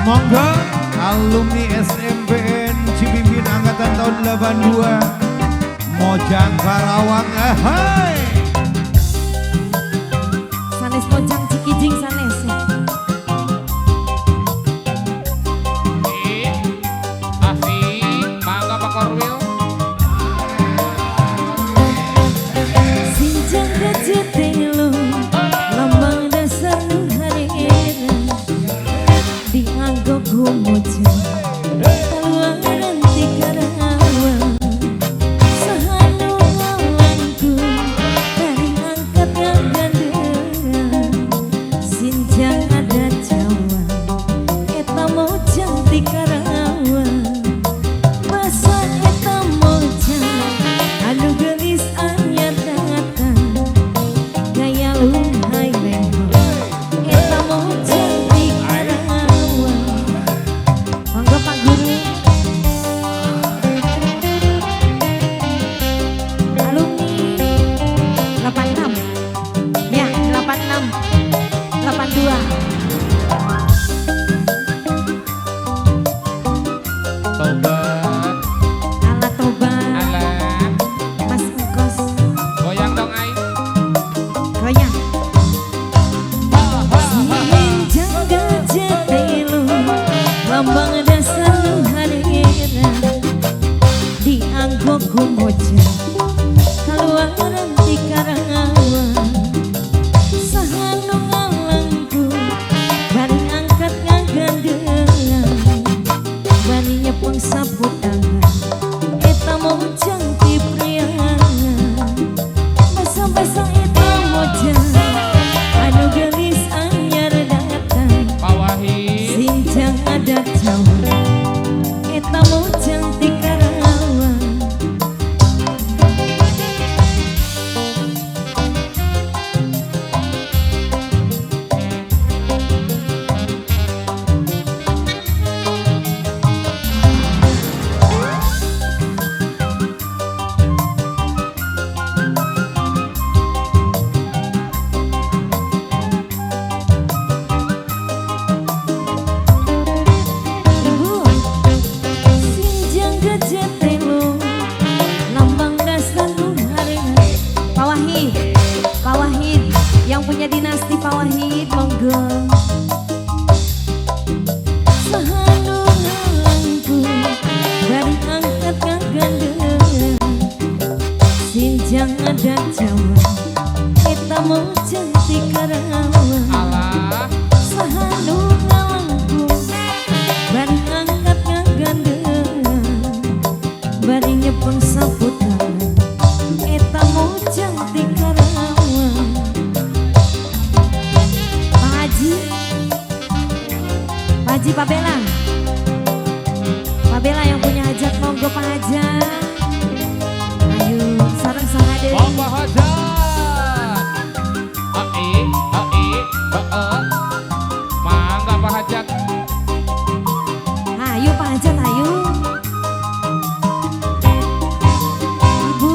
Monggo alumni SMPN Cibimbing angkatan tahun 82 Mojang Karawang. Hai sanes Mojang Cikijing sanes. Mangga Pak Korwil. Sinjang gajah telo lambang dasar harera dianggap Mojang kaluaran ti Karawang sahanu ngawangku dari angkat yang gandera sinjang ada Jawa eta Mojang ti Karawang masa eta Mojang anu gelis anyar datang gaya luhai lembong eta Mojang di Karawang. Monggo Pak Guru alumni 86 ya 86 82 Tobat. ala tobat Alah. Mas Engkos Goyang dong ai. goyang sinjang gajah telo lambang dasar harera dianggap Mojang kaluaran ti Karawang sahanu ngalangku bari angkat ngagandean bari nyepeng sapu tangan eta Mojang ti priangan basa-basa eta Mojang anu gelis anyar datang Pak Wahid. sinjang ada Jawa eta Mojang ti Karawang. Ibu sinjang gajah telo lambang dasar harera Pak Wahid, Pak Wahid yang punya dinasti Pak Wahid monggo sahanu ngalangku bari angkat ngagandean sinjang ada Jawa eta Mojang ti Karawang Alah. sahanu ngalangku bari angkat ngagandean bari nyepeng sapu tangan eta Mojang ti Karawang. Pak Haji, Pak Haji Pak Bela, Pak Bela yang punya hajat monggo Pak Haja. Ayo sareng sahade. Monggo hajat. Ai, heeh. Mangga Pak Hajat. Ayo Pak Hajat ayo. Ibu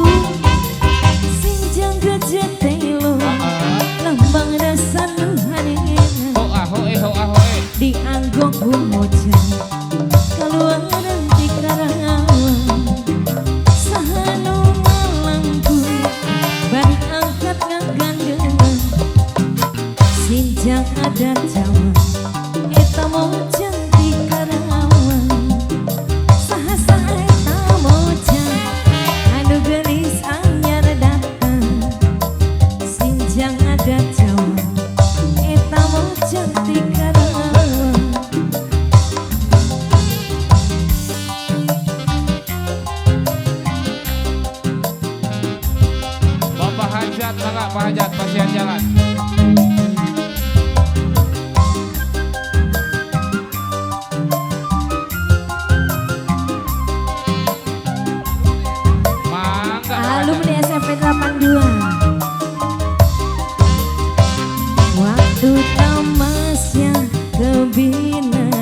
sinjang gajah telo lambang dasar harera Hoe. dianggap Mojang kaluaran ti Karawang sahanu ngalangku bari angkat ngagandean sinjang ada Jawa eta Mojang ti Karawang saha-saha eta Mojang anu gelis anyar datang sinjang ada Jawa eta Mojang ti Karawang. Bapak Hajat, mangga Pak Hajat pasien jalan. Mangga Pak Hajat. Alumni SMP 82 waktu tamasya kebinarian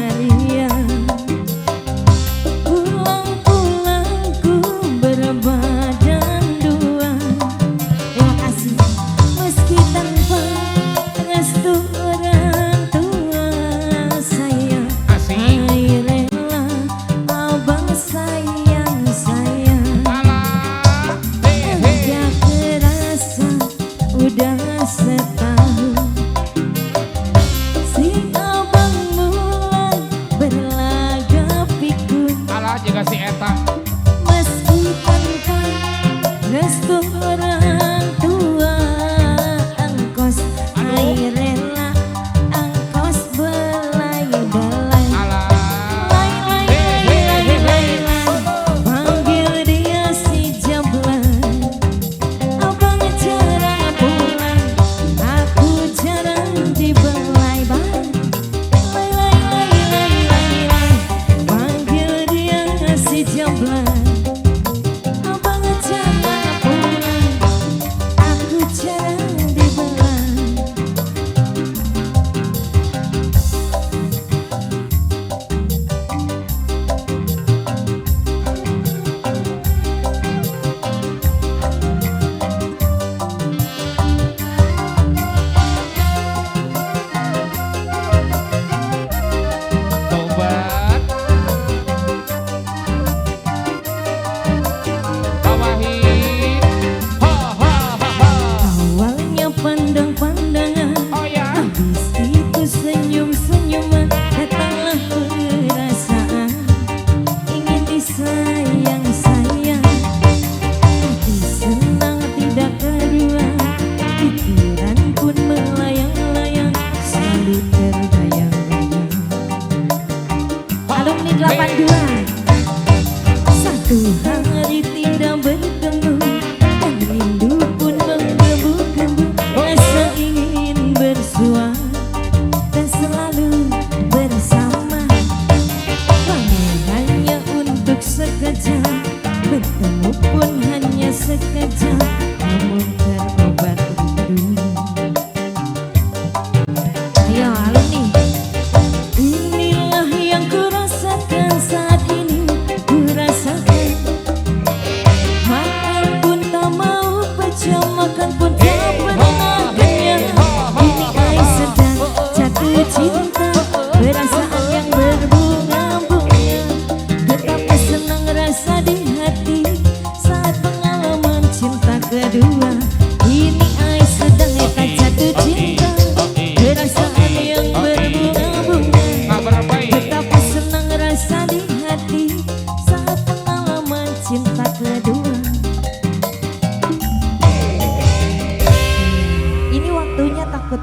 pulang-pulangku berbadan dua. Terima kasih meski tanpa restu orang tua saya.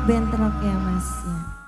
bentrok ya Mas ya.